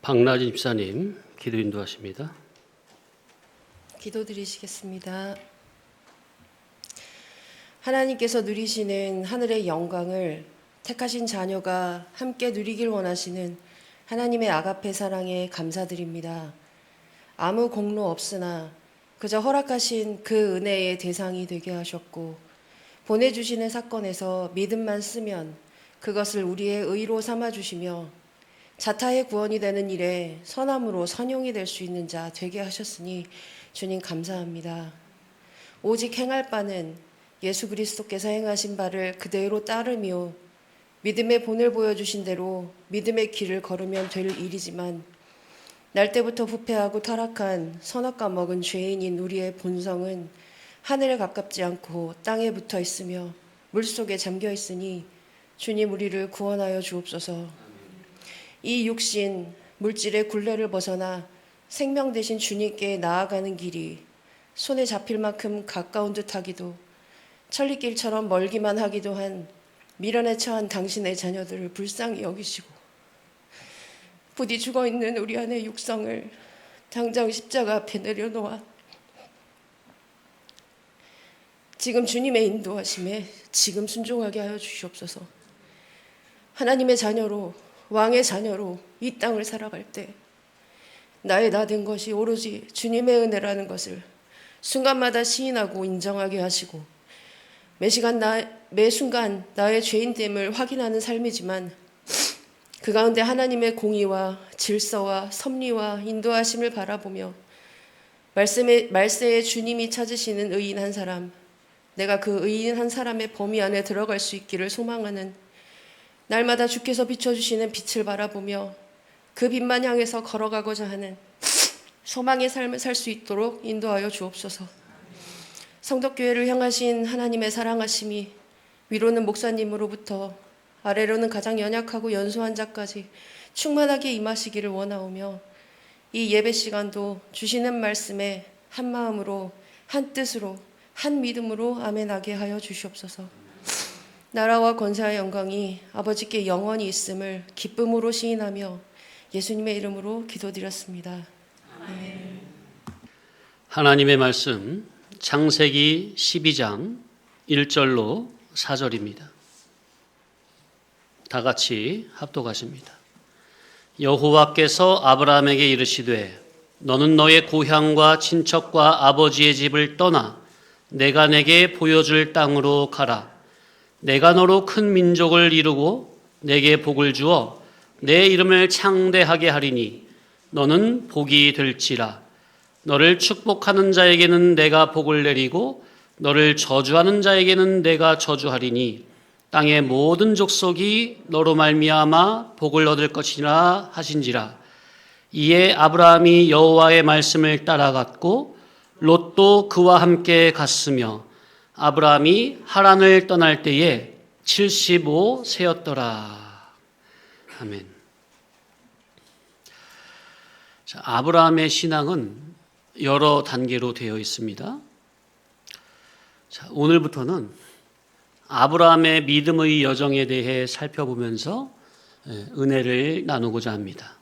박나진 집사님 기도 인도하십니다. 기도드리시겠습니다. 하나님께서 누리시는 하늘의 영광을 택하신 자녀가 함께 누리길 원하시는 하나님의 아가페 사랑에 감사드립니다. 아무 공로 없으나 그저 허락하신 그 은혜의 대상이 되게 하셨고, 보내주시는 사건에서 믿음만 쓰면 그것을 우리의 의로 삼아주시며 자타의 구원이 되는 일에 선함으로 선용이 될 수 있는 자 되게 하셨으니 주님 감사합니다. 오직 행할 바는 예수 그리스도께서 행하신 바를 그대로 따르며 믿음의 본을 보여주신 대로 믿음의 길을 걸으면 될 일이지만, 날 때부터 부패하고 타락한 선악과 먹은 죄인인 우리의 본성은 하늘에 가깝지 않고 땅에 붙어 있으며 물속에 잠겨 있으니 주님 우리를 구원하여 주옵소서. 이 육신 물질의 굴레를 벗어나 생명 되신 주님께 나아가는 길이 손에 잡힐 만큼 가까운 듯하기도, 천리길처럼 멀기만 하기도 한 미련에 처한 당신의 자녀들을 불쌍히 여기시고, 부디 죽어있는 우리 안의 육성을 당장 십자가 앞에 내려놓아 지금 주님의 인도하심에 지금 순종하게 하여 주시옵소서. 하나님의 자녀로, 왕의 자녀로 이 땅을 살아갈 때 나의 나 된 것이 오로지 주님의 은혜라는 것을 순간마다 시인하고 인정하게 하시고, 매 순간 나의 죄인됨을 확인하는 삶이지만 그 가운데 하나님의 공의와 질서와 섭리와 인도하심을 바라보며 말세에 주님이 찾으시는 의인 한 사람, 내가 그 의인 한 사람의 범위 안에 들어갈 수 있기를 소망하는, 날마다 주께서 비춰주시는 빛을 바라보며 그 빛만 향해서 걸어가고자 하는 소망의 삶을 살 수 있도록 인도하여 주옵소서. 성덕교회를 향하신 하나님의 사랑하심이 위로는 목사님으로부터 아래로는 가장 연약하고 연소한 자까지 충만하게 임하시기를 원하오며, 이 예배 시간도 주시는 말씀에 한 마음으로 한 뜻으로 한 믿음으로 아멘하게 하여 주시옵소서. 나라와 권세와 영광이 아버지께 영원히 있음을 기쁨으로 시인하며 예수님의 이름으로 기도드렸습니다. 아멘. 하나님의 말씀 창세기 12장 1절로 4절입니다. 다 같이 합독하십니다. 여호와께서 아브라함에게 이르시되 너는 너의 고향과 친척과 아버지의 집을 떠나 내가 내게 보여줄 땅으로 가라. 내가 너로 큰 민족을 이루고 내게 복을 주어 내 이름을 창대하게 하리니 너는 복이 될지라. 너를 축복하는 자에게는 내가 복을 내리고 너를 저주하는 자에게는 내가 저주하리니 땅의 모든 족속이 너로 말미암아 복을 얻을 것이라 하신지라. 이에 아브라함이 여호와의 말씀을 따라갔고 롯도 그와 함께 갔으며 아브라함이 하란을 떠날 때에 75세였더라. 아멘. 자, 아브라함의 신앙은 여러 단계로 되어 있습니다. 자, 오늘부터는 아브라함의 믿음의 여정에 대해 살펴보면서 은혜를 나누고자 합니다.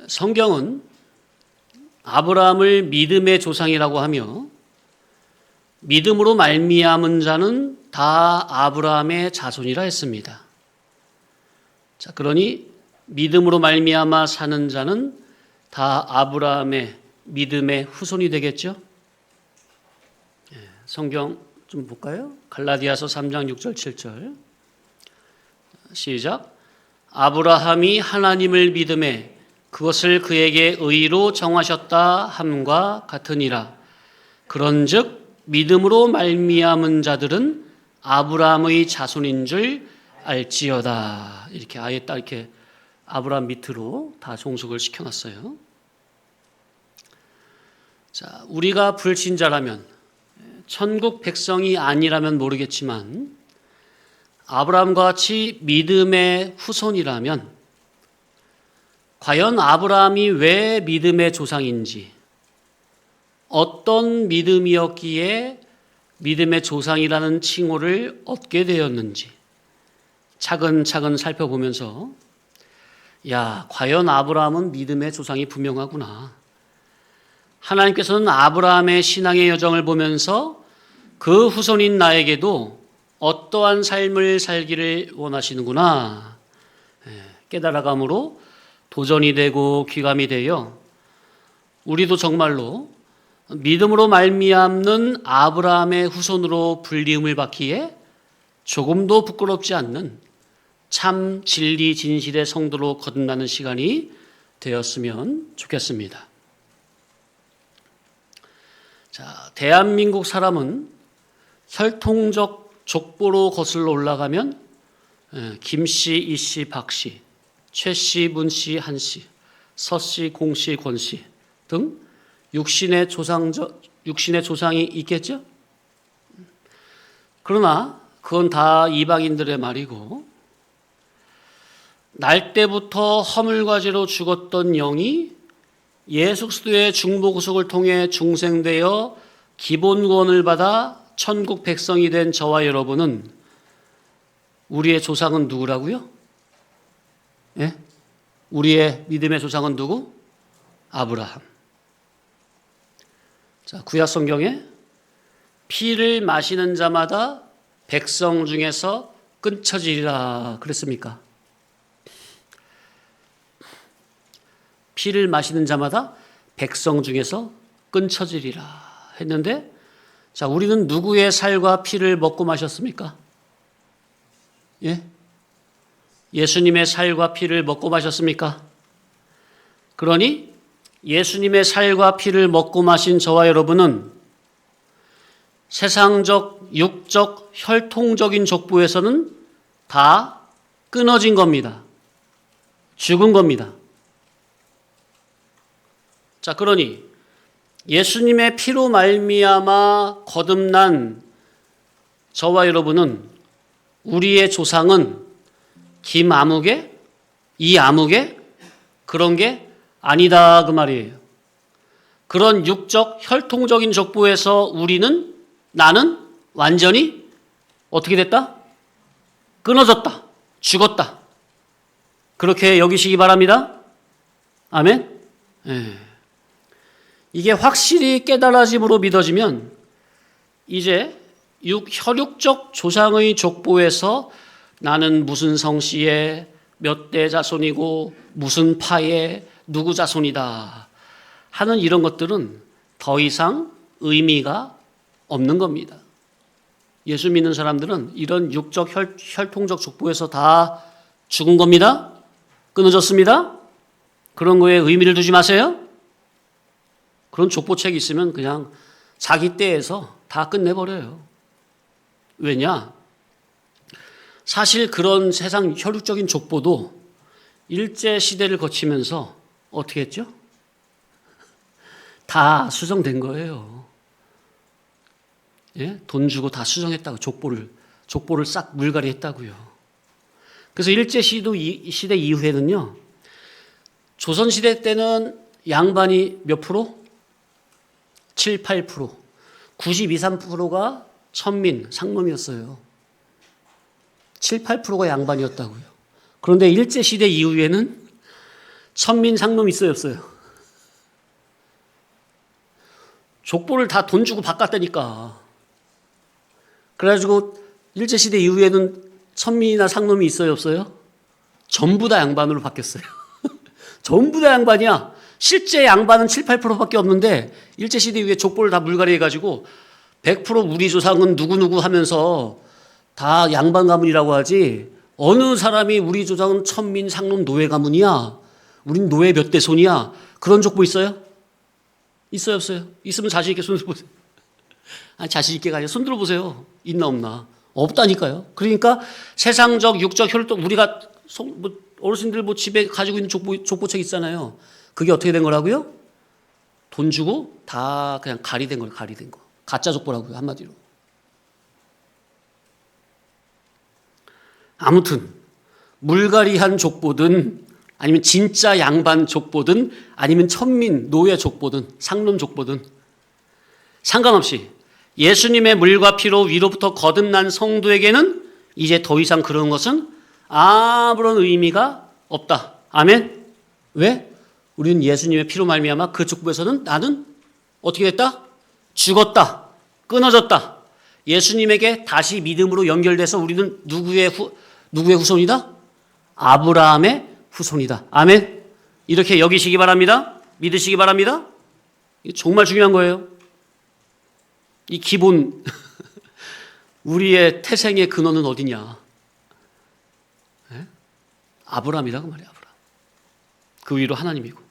성경은 아브라함을 믿음의 조상이라고 하며 믿음으로 말미암은 자는 다 아브라함의 자손이라 했습니다. 자, 그러니 믿음으로 말미암아 사는 자는 다 아브라함의 믿음의 후손이 되겠죠? 성경 좀 볼까요? 갈라디아서 3장 6절 7절 시작. 아브라함이 하나님을 믿음에 그것을 그에게 의로 정하셨다 함과 같으니라. 그런즉 믿음으로 말미암은 자들은 아브라함의 자손인 줄 알지어다. 이렇게 아예 딱 이렇게 아브라함 밑으로 다 종속을 시켜놨어요. 자, 우리가 불신자라면, 천국 백성이 아니라면 모르겠지만 아브라함과 같이 믿음의 후손이라면 과연 아브라함이 왜 믿음의 조상인지, 어떤 믿음이었기에 믿음의 조상이라는 칭호를 얻게 되었는지 차근차근 살펴보면서 야, 과연 아브라함은 믿음의 조상이 분명하구나. 하나님께서는 아브라함의 신앙의 여정을 보면서 그 후손인 나에게도 어떠한 삶을 살기를 원하시는구나 깨달아감으로 도전이 되고 귀감이 되어 우리도 정말로 믿음으로 말미암는 아브라함의 후손으로 불리움을 받기에 조금도 부끄럽지 않는 참 진리 진실의 성도로 거듭나는 시간이 되었으면 좋겠습니다. 자, 대한민국 사람은 혈통적 족보로 거슬러 올라가면 김씨, 이씨, 박씨, 최씨, 문씨, 한씨, 서씨, 공씨, 권씨 등 육신의 조상이 있겠죠? 그러나 그건 다 이방인들의 말이고 날 때부터 허물과제로 죽었던 영이 예수 그리스도의 중보구속을 통해 중생되어 기본구원을 받아 천국 백성이 된 저와 여러분은 우리의 조상은 누구라고요? 예? 우리의 믿음의 조상은 누구? 아브라함. 자, 구약 성경에 피를 마시는 자마다 백성 중에서 끊쳐지리라 그랬습니까? 피를 마시는 자마다 백성 중에서 끊쳐지리라 했는데, 자, 우리는 누구의 살과 피를 먹고 마셨습니까? 예? 예수님의 살과 피를 먹고 마셨습니까? 그러니 예수님의 살과 피를 먹고 마신 저와 여러분은 세상적, 육적, 혈통적인 족보에서는 다 끊어진 겁니다. 죽은 겁니다. 자, 그러니 예수님의 피로 말미암아 거듭난 저와 여러분은 우리의 조상은 김아무개, 이아무개 그런 게 아니다 그 말이에요. 그런 육적 혈통적인 족보에서 나는 완전히 어떻게 됐다? 끊어졌다. 죽었다. 그렇게 여기시기 바랍니다. 아멘. 예. 이게 확실히 깨달아짐으로 믿어지면 이제 혈육적 조상의 족보에서 나는 무슨 성씨의 몇 대 자손이고 무슨 파의 누구 자손이다 하는 이런 것들은 더 이상 의미가 없는 겁니다. 예수 믿는 사람들은 이런 육적 혈통적 족보에서 다 죽은 겁니다. 끊어졌습니다. 그런 거에 의미를 두지 마세요. 그런 족보책이 있으면 그냥 자기 때에서 다 끝내버려요. 왜냐? 사실 그런 세상 혈육적인 족보도 일제 시대를 거치면서 어떻게 했죠? 다 수정된 거예요. 예? 돈 주고 다 수정했다고 족보를 싹 물갈이 했다고요. 그래서 일제 시대 이후에는요. 조선 시대 때는 양반이 몇 프로? 7, 8%, 92, 3%가 천민, 상놈이었어요. 7, 8%가 양반이었다고요. 그런데 일제시대 이후에는 천민, 상놈 있어요, 없어요? 족보를 다 돈 주고 바꿨다니까. 그래가지고 일제시대 이후에는 천민이나 상놈이 있어요, 없어요? 전부 다 양반으로 바뀌었어요. 전부 다 양반이야. 실제 양반은 7, 8%밖에 없는데 일제시대 이후에 족보를 다 물갈이 해가지고 100% 우리 조상은 누구누구 하면서 다 양반 가문이라고 하지 어느 사람이 우리 조상은 천민, 상놈, 노예 가문이야. 우린 노예 몇 대 손이야. 그런 족보 있어요? 있어요, 없어요? 있으면 자신 있게 손 들어보세요. 아니, 자신 있게가 아니라 손 들어보세요. 있나 없나? 없다니까요. 그러니까 세상적, 육적, 혈통 우리가 어르신들 집에 가지고 있는 족보책 있잖아요. 그게 어떻게 된 거라고요? 돈 주고 다 그냥 가리된 거예요. 가리된 거. 가짜 족보라고요. 한마디로. 아무튼 물갈이한 족보든 아니면 진짜 양반 족보든 아니면 천민, 노예 족보든 상놈 족보든 상관없이 예수님의 물과 피로 위로부터 거듭난 성도에게는 이제 더 이상 그런 것은 아무런 의미가 없다. 아멘? 왜? 우리는 예수님의 피로 말미암아 그 족보에서는 나는 어떻게 됐다? 죽었다. 끊어졌다. 예수님에게 다시 믿음으로 연결돼서 우리는 누구의 후손이다? 아브라함의 후손이다. 아멘? 이렇게 여기시기 바랍니다. 믿으시기 바랍니다. 이게 정말 중요한 거예요. 이 기본 우리의 태생의 근원은 어디냐? 네? 아브라함이라고 말이야. 아브라함. 그 위로 하나님이고.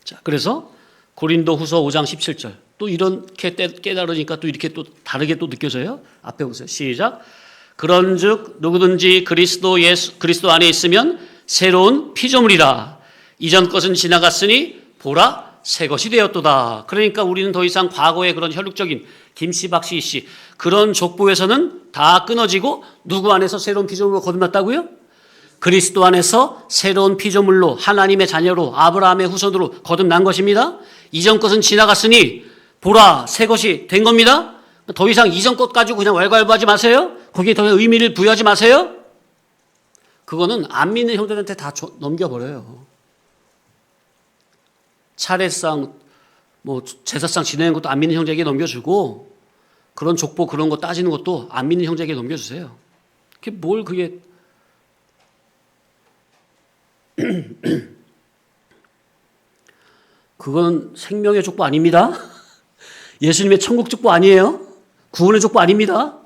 자, 그래서 고린도후서 5장 17절. 또 이렇게 깨달으니까 또 이렇게 또 다르게 또 느껴져요. 앞에 보세요. 시작. 그런즉 누구든지 그리스도 안에 있으면 새로운 피조물이라. 이전 것은 지나갔으니 보라 새 것이 되었도다. 그러니까 우리는 더 이상 과거의 그런 혈육적인 김씨, 박씨, 이씨 그런 족보에서는 다 끊어지고 누구 안에서 새로운 피조물로 거듭났다고요? 그리스도 안에서 새로운 피조물로 하나님의 자녀로 아브라함의 후손으로 거듭난 것입니다. 이전 것은 지나갔으니 보라 새 것이 된 겁니다. 더 이상 이전 것 가지고 그냥 왈가왈부하지 마세요. 거기에 더 의미를 부여하지 마세요. 그거는 안 믿는 형제들한테 다 넘겨버려요. 차례상, 제사상 지내는 것도 안 믿는 형제에게 넘겨주고 그런 족보 그런 거 따지는 것도 안 믿는 형제에게 넘겨주세요. 그게 그건 생명의 족보 아닙니다. 예수님의 천국 족보 아니에요. 구원의 족보 아닙니다.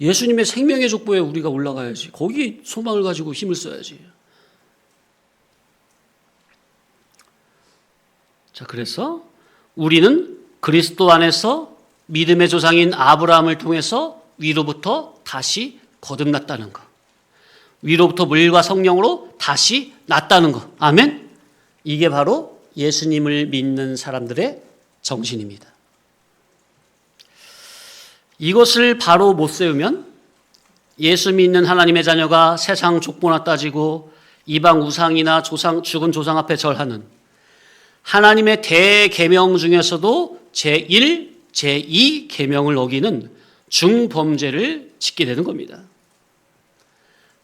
예수님의 생명의 족보에 우리가 올라가야지. 거기 소망을 가지고 힘을 써야지. 자, 그래서 우리는 그리스도 안에서 믿음의 조상인 아브라함을 통해서 위로부터 다시 거듭났다는 것. 위로부터 물과 성령으로 다시 났다는 것. 아멘? 이게 바로 예수님을 믿는 사람들의 정신입니다. 이것을 바로 못 세우면 예수 믿는 하나님의 자녀가 세상 족보나 따지고 이방 우상이나 죽은 조상 앞에 절하는 하나님의 대계명 중에서도 제1, 제2 계명을 어기는 중범죄를 짓게 되는 겁니다.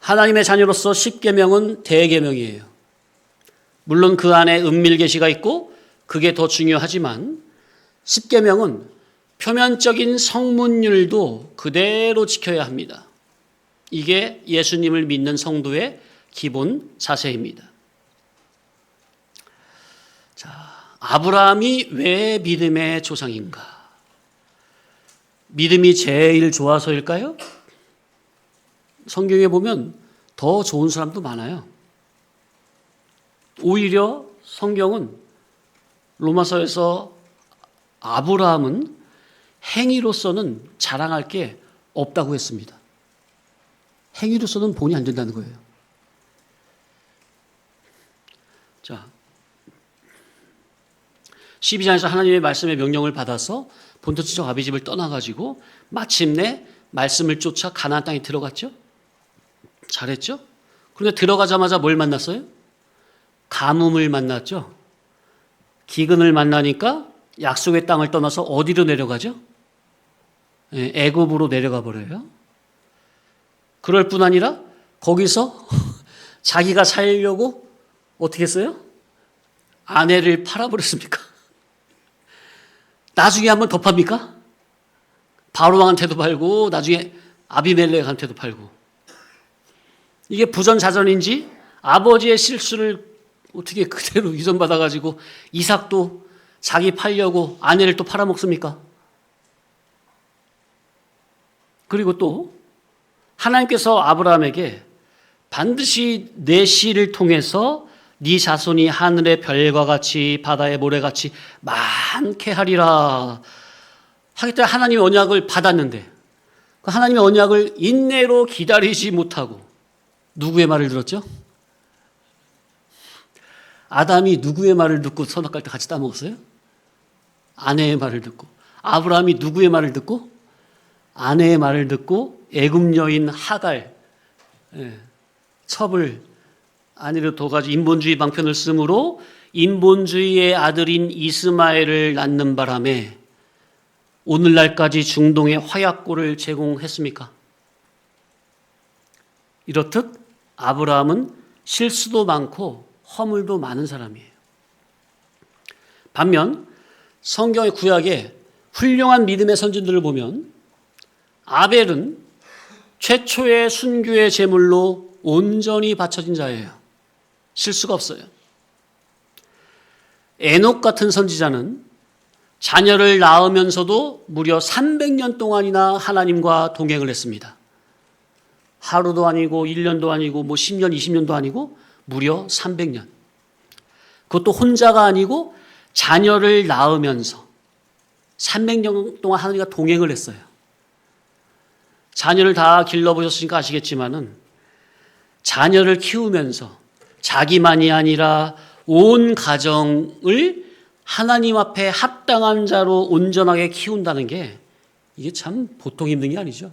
하나님의 자녀로서 10계명은 대계명이에요. 물론 그 안에 은밀계시가 있고 그게 더 중요하지만 10계명은 표면적인 성문율도 그대로 지켜야 합니다. 이게 예수님을 믿는 성도의 기본 자세입니다. 자, 아브라함이 왜 믿음의 조상인가? 믿음이 제일 좋아서일까요? 성경에 보면 더 좋은 사람도 많아요. 오히려 성경은 로마서에서 아브라함은 행위로서는 자랑할 게 없다고 했습니다. 행위로서는 본이 안 된다는 거예요. 자, 12장에서 하나님의 말씀의 명령을 받아서 본토지적 아비집을 떠나가지고 마침내 말씀을 쫓아 가나안 땅에 들어갔죠. 잘했죠. 그런데 들어가자마자 뭘 만났어요? 가뭄을 만났죠. 기근을 만나니까 약속의 땅을 떠나서 어디로 내려가죠? 애굽으로 내려가 버려요. 그럴 뿐 아니라 거기서 자기가 살려고 어떻게 했어요? 아내를 팔아버렸습니까? 나중에 한번 더 팝니까? 바로왕한테도 팔고 나중에 아비멜렉한테도 팔고. 이게 부전자전인지 아버지의 실수를 어떻게 그대로 유전받아가지고 이삭도 자기 팔려고 아내를 또 팔아먹습니까? 그리고 또 하나님께서 아브라함에게 반드시 내 씨를 통해서 네 자손이 하늘의 별과 같이 바다의 모래같이 많게 하리라 하기 때문에 하나님의 언약을 받았는데 그 하나님의 언약을 인내로 기다리지 못하고 누구의 말을 들었죠? 아담이 누구의 말을 듣고 선악과를 같이 따먹었어요? 아내의 말을 듣고. 아브라함이 누구의 말을 듣고? 아내의 말을 듣고 애굽 여인 하갈 첩을 아내로 둬가지고 인본주의 방편을 쓰므로 인본주의의 아들인 이스마엘을 낳는 바람에 오늘날까지 중동의 화약고를 제공했습니까? 이렇듯 아브라함은 실수도 많고 허물도 많은 사람이에요. 반면 성경의 구약에 훌륭한 믿음의 선진들을 보면 아벨은 최초의 순교의 제물로 온전히 바쳐진 자예요. 실수가 없어요. 에녹 같은 선지자는 자녀를 낳으면서도 무려 300년 동안이나 하나님과 동행을 했습니다. 하루도 아니고 1년도 아니고 10년, 20년도 아니고 무려 300년. 그것도 혼자가 아니고 자녀를 낳으면서 300년 동안 하나님과 동행을 했어요. 자녀를 다 길러보셨으니까 아시겠지만은 자녀를 키우면서 자기만이 아니라 온 가정을 하나님 앞에 합당한 자로 온전하게 키운다는 게 이게 참 보통 힘든 게 아니죠.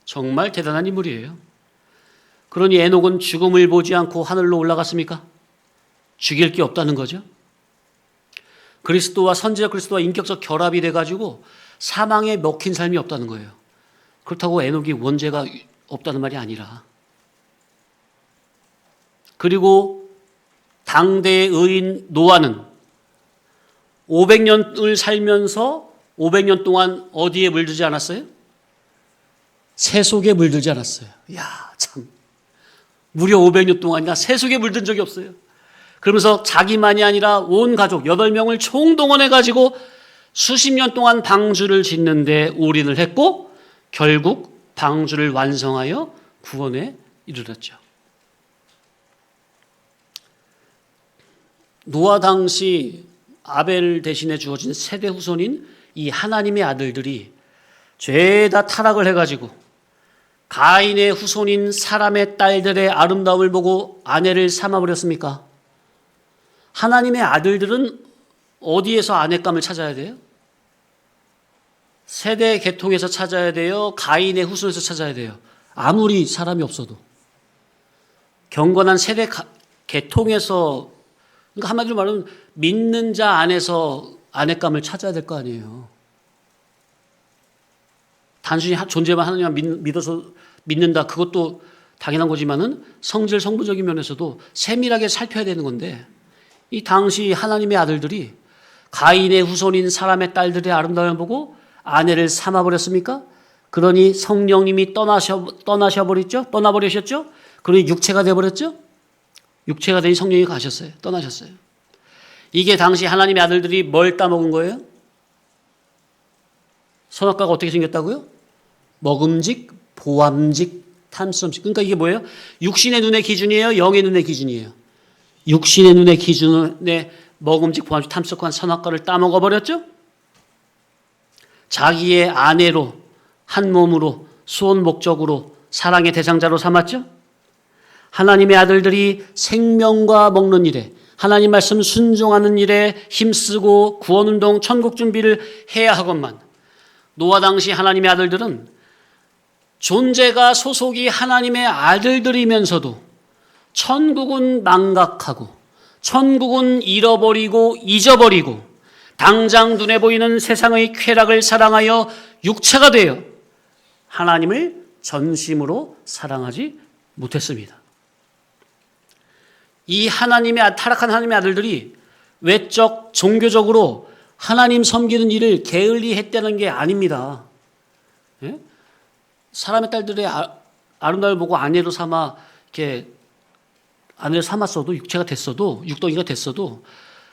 정말 대단한 인물이에요. 그러니 에녹은 죽음을 보지 않고 하늘로 올라갔습니까? 죽일 게 없다는 거죠. 그리스도와 선지자 그리스도와 인격적 결합이 돼가지고 사망에 먹힌 삶이 없다는 거예요. 그렇다고 에녹이 원죄가 없다는 말이 아니라. 그리고 당대의 의인 노아는 500년을 살면서 500년 동안 어디에 물들지 않았어요? 새 속에 물들지 않았어요. 이야, 참. 무려 500년 동안이나 새 속에 물든 적이 없어요. 그러면서 자기만이 아니라 온 가족 8명을 총동원해가지고 수십 년 동안 방주를 짓는데 올인을 했고 결국 방주를 완성하여 구원에 이르렀죠. 노아 당시 아벨 대신에 주어진 세대 후손인 이 하나님의 아들들이 죄다 타락을 해가지고 가인의 후손인 사람의 딸들의 아름다움을 보고 아내를 삼아버렸습니까? 하나님의 아들들은 어디에서 아내감을 찾아야 돼요? 세대 계통에서 찾아야 돼요? 가인의 후손에서 찾아야 돼요? 아무리 사람이 없어도. 경건한 세대 계통에서, 그러니까 한마디로 말하면 믿는 자 안에서 아내감을 찾아야 될 거 아니에요. 단순히 존재만 하나님만 믿어서 믿는다, 그것도 당연한 거지만은 성질 성분적인 면에서도 세밀하게 살펴야 되는 건데, 이 당시 하나님의 아들들이 가인의 후손인 사람의 딸들의 아름다움을 보고 아내를 삼아버렸습니까? 그러니 성령님이 떠나버리셨죠? 그러니 육체가 되어버렸죠? 육체가 되니 성령이 가셨어요. 떠나셨어요. 이게 당시 하나님의 아들들이 뭘 따먹은 거예요? 선악과가 어떻게 생겼다고요? 먹음직, 보암직, 탐스럼직. 그러니까 이게 뭐예요? 육신의 눈의 기준이에요? 영의 눈의 기준이에요? 육신의 눈의 기준에 먹음직, 보암직, 탐스럽고 선악과를 따먹어버렸죠? 자기의 아내로, 한 몸으로, 수온 목적으로, 사랑의 대상자로 삼았죠? 하나님의 아들들이 생명과 먹는 일에, 하나님 말씀 순종하는 일에 힘쓰고 구원운동, 천국 준비를 해야 하건만, 노아 당시 하나님의 아들들은 존재가 소속이 하나님의 아들들이면서도 천국은 망각하고 천국은 잃어버리고 잊어버리고 당장 눈에 보이는 세상의 쾌락을 사랑하여 육체가 되어 하나님을 전심으로 사랑하지 못했습니다. 이 타락한 하나님의 아들들이 외적 종교적으로 하나님 섬기는 일을 게을리 했다는 게 아닙니다. 예? 사람의 딸들의 아름다움을 보고 아내로 삼아 이렇게 아내를 삼았어도 육체가 됐어도 육덩이가 됐어도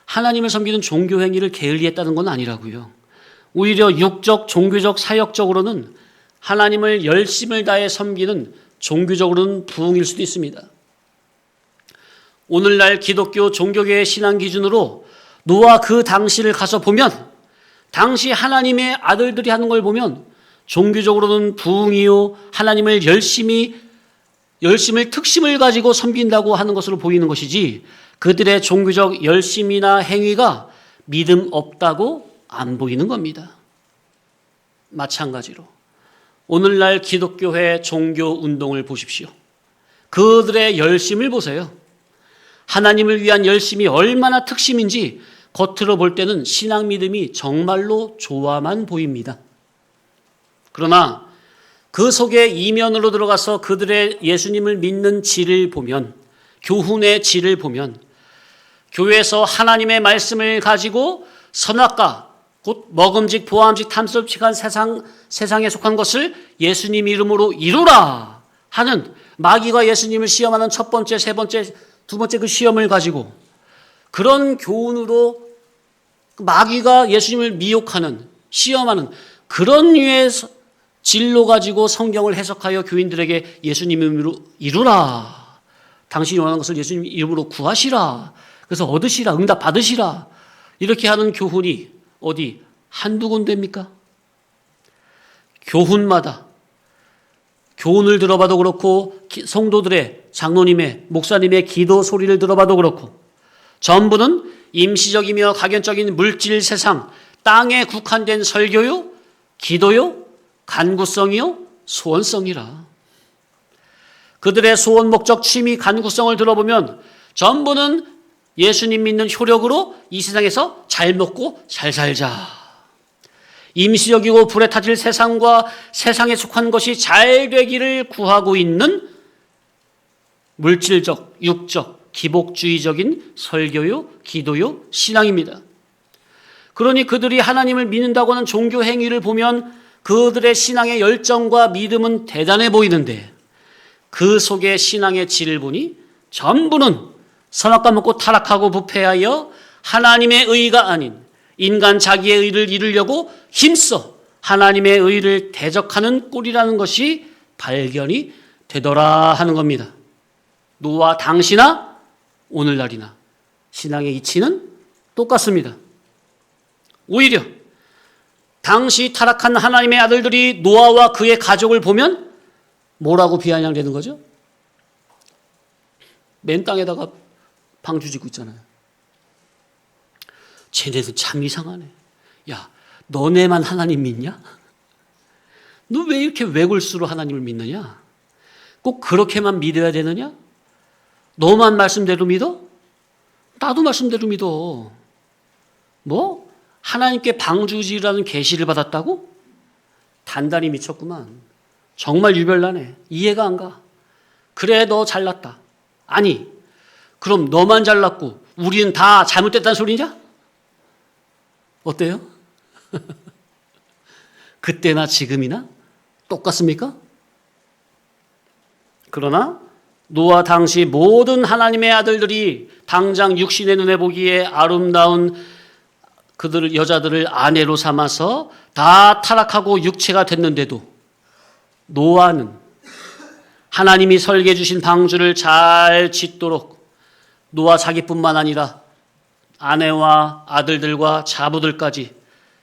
하나님을 섬기는 종교 행위를 게을리했다는 건 아니라고요. 오히려 육적, 종교적, 사역적으로는 하나님을 열심을 다해 섬기는 종교적으로는 부흥일 수도 있습니다. 오늘날 기독교 종교계의 신앙 기준으로 노아 그 당시를 가서 보면 당시 하나님의 아들들이 하는 걸 보면 종교적으로는 부흥이요 하나님을 열심을 특심을 가지고 섬긴다고 하는 것으로 보이는 것이지 그들의 종교적 열심이나 행위가 믿음 없다고 안 보이는 겁니다. 마찬가지로 오늘날 기독교회 종교 운동을 보십시오. 그들의 열심을 보세요. 하나님을 위한 열심이 얼마나 특심인지 겉으로 볼 때는 신앙 믿음이 정말로 좋아만 보입니다. 그러나 그 속에 이면으로 들어가서 그들의 예수님을 믿는 질을 보면, 교훈의 질을 보면, 교회에서 하나님의 말씀을 가지고 선악과 곧 먹음직, 보암직, 탐스럽직한 세상에 속한 것을 예수님 이름으로 이루라 하는, 마귀가 예수님을 시험하는 첫 번째, 세 번째, 두 번째 그 시험을 가지고 그런 교훈으로 마귀가 예수님을 미혹하는, 시험하는 그런 류의 진로 가지고 성경을 해석하여 교인들에게 예수님 이름으로 이루라. 당신이 원하는 것을 예수님 이름으로 구하시라. 그래서 얻으시라. 응답 받으시라. 이렇게 하는 교훈이 어디 한두 군데입니까? 교훈마다 교훈을 들어봐도 그렇고 성도들의, 장로님의, 목사님의 기도 소리를 들어봐도 그렇고 전부는 임시적이며 가견적인 물질 세상, 땅에 국한된 설교요, 기도요, 간구성이요, 소원성이라. 그들의 소원, 목적, 취미, 간구성을 들어보면 전부는 예수님 믿는 효력으로 이 세상에서 잘 먹고 잘 살자. 임시적이고 불에 타질 세상과 세상에 속한 것이 잘 되기를 구하고 있는 물질적, 육적, 기복주의적인 설교요, 기도요, 신앙입니다. 그러니 그들이 하나님을 믿는다고 하는 종교 행위를 보면 그들의 신앙의 열정과 믿음은 대단해 보이는데 그 속에 신앙의 질을 보니 전부는 선악과 먹고 타락하고 부패하여 하나님의 의가 아닌 인간 자기의 의를 이루려고 힘써 하나님의 의를 대적하는 꼴이라는 것이 발견이 되더라 하는 겁니다. 노아 당시나 오늘날이나 신앙의 이치는 똑같습니다. 오히려 당시 타락한 하나님의 아들들이 노아와 그의 가족을 보면 뭐라고 비아냥대는 거죠? 맨 땅에다가 방주 짓고 있잖아요. 쟤네들 참 이상하네. 야, 너네만 하나님 믿냐? 너 왜 이렇게 외골수로 하나님을 믿느냐? 꼭 그렇게만 믿어야 되느냐? 너만 말씀대로 믿어? 나도 말씀대로 믿어. 뭐? 하나님께 방주지라는 계시를 받았다고? 단단히 미쳤구만. 정말 유별나네. 이해가 안 가. 그래, 너 잘났다. 아니, 그럼 너만 잘났고 우리는 다 잘못됐다는 소리냐? 어때요? 그때나 지금이나 똑같습니까? 그러나 노아 당시 모든 하나님의 아들들이 당장 육신의 눈에 보기에 아름다운 그들 여자들을 아내로 삼아서 다 타락하고 육체가 됐는데도 노아는 하나님이 설계해 주신 방주를 잘 짓도록 노아 자기뿐만 아니라 아내와 아들들과 자부들까지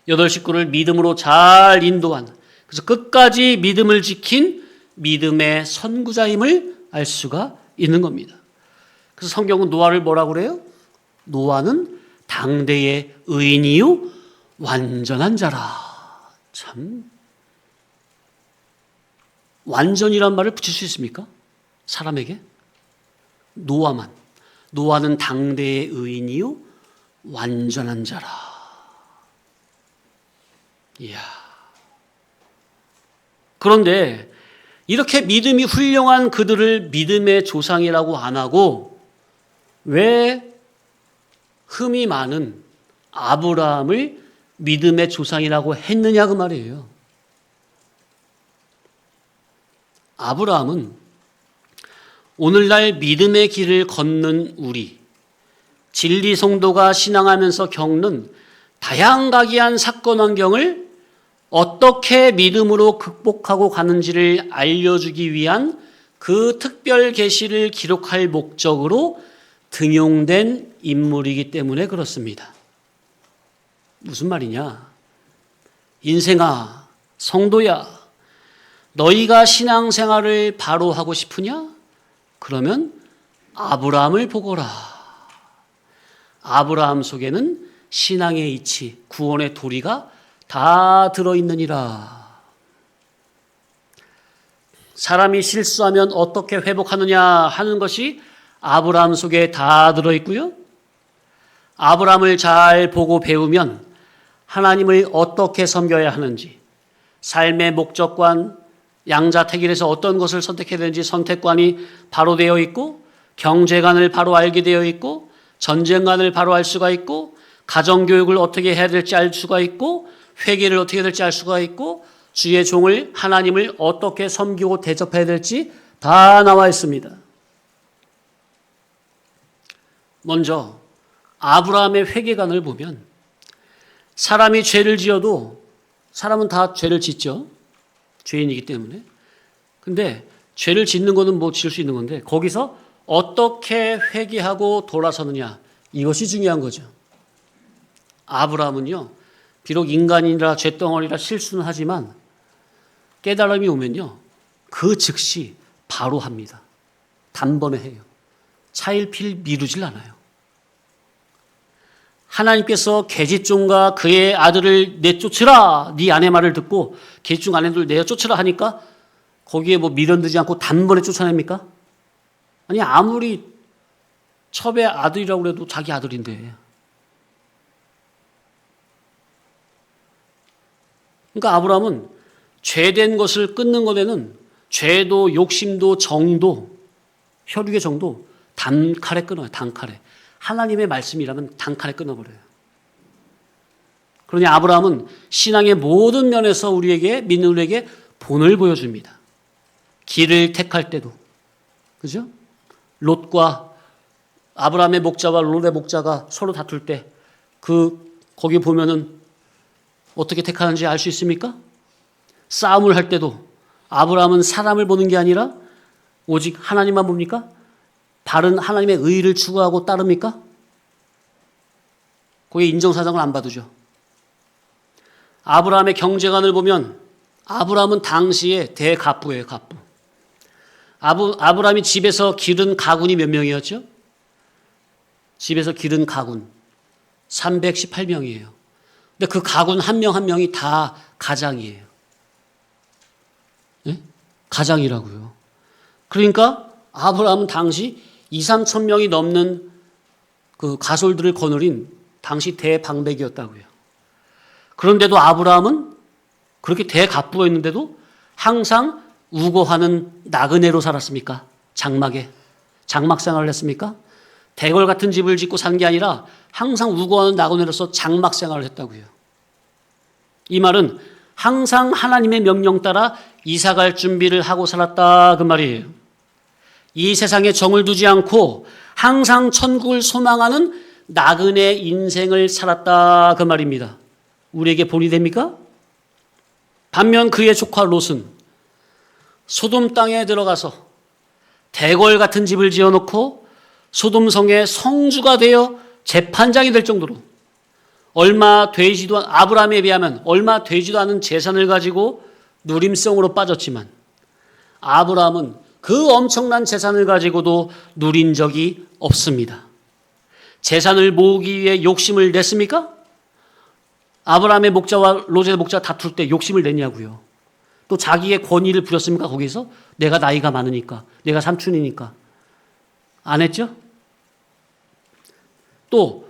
8식구를 믿음으로 잘 인도한, 그래서 끝까지 믿음을 지킨 믿음의 선구자임을 알 수가 있는 겁니다. 그래서 성경은 노아를 뭐라고 그래요? 노아는 당대의 의인이요 완전한 자라. 참, 완전이란 말을 붙일 수 있습니까? 사람에게? 노아는 당대의 의인이요 완전한 자라. 이야. 그런데 이렇게 믿음이 훌륭한 그들을 믿음의 조상이라고 안 하고 왜 흠이 많은 아브라함을 믿음의 조상이라고 했느냐 그 말이에요. 아브라함은 오늘날 믿음의 길을 걷는 우리, 진리 성도가 신앙하면서 겪는 다양각이한 사건 환경을 어떻게 믿음으로 극복하고 가는지를 알려주기 위한 그 특별 계시를 기록할 목적으로 등용된 인물이기 때문에 그렇습니다. 무슨 말이냐? 인생아, 성도야, 너희가 신앙생활을 바로 하고 싶으냐? 그러면 아브라함을 보거라. 아브라함 속에는 신앙의 이치, 구원의 도리가 다 들어있느니라. 사람이 실수하면 어떻게 회복하느냐 하는 것이 아브라함 속에 다 들어있고요. 아브라함을 잘 보고 배우면 하나님을 어떻게 섬겨야 하는지, 삶의 목적관, 양자택일에서 어떤 것을 선택해야 되는지 선택관이 바로 되어 있고, 경제관을 바로 알게 되어 있고, 전쟁관을 바로 알 수가 있고, 가정교육을 어떻게 해야 될지 알 수가 있고, 회개를 어떻게 해야 될지 알 수가 있고, 주의 종을 하나님을 어떻게 섬기고 대접해야 될지 다 나와 있습니다. 먼저 아브라함의 회개관을 보면, 사람이 죄를 지어도 사람은 다 죄를 짓죠. 죄인이기 때문에. 근데 죄를 짓는 거는 뭐 지을 수 있는 건데, 거기서 어떻게 회개하고 돌아서느냐, 이것이 중요한 거죠. 아브라함은요, 비록 인간이라 죄덩어리라 실수는 하지만 깨달음이 오면요, 그 즉시 바로 합니다. 단번에 해요. 차일피일 미루질 않아요. 하나님께서 계집종과 그의 아들을 내쫓으라, 네 아내 말을 듣고 계집종 아내들 내쫓으라 하니까 거기에 뭐 미련되지 않고 단번에 쫓아냅니까? 아니, 아무리 첩의 아들이라고 해도 자기 아들인데. 그러니까 아브라함은 죄된 것을 끊는 것에는 죄도 욕심도 정도, 혈육의 정도 단칼에 끊어요. 단칼에. 하나님의 말씀이라면 단칼에 끊어버려요. 그러니 아브라함은 신앙의 모든 면에서 우리에게, 믿는 우리에게 본을 보여줍니다. 길을 택할 때도. 그죠? 롯과 아브라함의 목자와 롯의 목자가 서로 다툴 때 거기 보면은 어떻게 택하는지 알 수 있습니까? 싸움을 할 때도 아브라함은 사람을 보는 게 아니라 오직 하나님만 봅니까? 바른 하나님의 의를 추구하고 따릅니까? 거기에 인정사정을 안 받으죠. 아브라함의 경제관을 보면 아브라함은 당시에 대가부예요. 가부. 아브라함이 집에서 기른 가군이 몇 명이었죠? 집에서 기른 가군 318명이에요. 근데 그 가군 한 명 한 명이 다 가장이에요. 네? 가장이라고요. 그러니까 아브라함은 당시 2, 3천 명이 넘는 그 가솔들을 거느린 당시 대방백이었다고요. 그런데도 아브라함은 그렇게 대갑부였는데도 항상 우거하는 나그네로 살았습니까? 장막 생활을 했습니까? 대궐 같은 집을 짓고 산 게 아니라 항상 우거하는 나그네로서 장막 생활을 했다고요. 이 말은 항상 하나님의 명령 따라 이사갈 준비를 하고 살았다, 그 말이에요. 이 세상에 정을 두지 않고 항상 천국을 소망하는 나그네 인생을 살았다, 그 말입니다. 우리에게 본이 됩니까? 반면 그의 조카 롯은 소돔 땅에 들어가서 대궐 같은 집을 지어놓고 소돔성의 성주가 되어 재판장이 될 정도로 아브라함에 비하면 얼마 되지도 않은 재산을 가지고 누림성으로 빠졌지만, 아브라함은 그 엄청난 재산을 가지고도 누린 적이 없습니다. 재산을 모으기 위해 욕심을 냈습니까? 아브라함의 목자와 롯의 목자 다툴 때 욕심을 냈냐고요. 또 자기의 권위를 부렸습니까? 거기서 내가 나이가 많으니까, 내가 삼촌이니까. 안 했죠? 또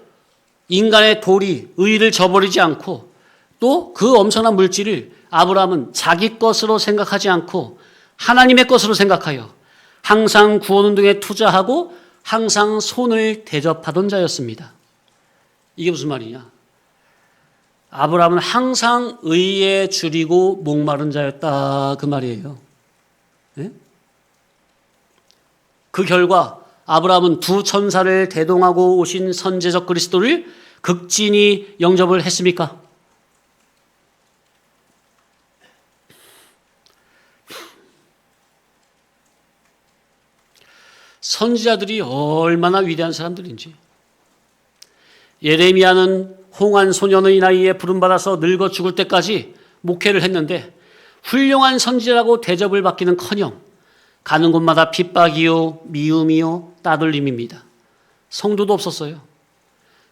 인간의 도리, 의를 저버리지 않고, 또 그 엄청난 물질을 아브라함은 자기 것으로 생각하지 않고 하나님의 것으로 생각하여 항상 구원운동에 투자하고 항상 손을 대접하던 자였습니다. 이게 무슨 말이냐? 아브라함은 항상 의에 줄이고 목마른 자였다, 그 말이에요. 네? 그 결과 아브라함은 두 천사를 대동하고 오신 선지적 그리스도를 극진히 영접을 했습니까? 선지자들이 얼마나 위대한 사람들인지. 예레미야는 홍한 소년의 나이에 부름받아서 늙어 죽을 때까지 목회를 했는데 훌륭한 선지자라고 대접을 받기는커녕 가는 곳마다 핍박이요, 미움이요, 따돌림입니다. 성도도 없었어요.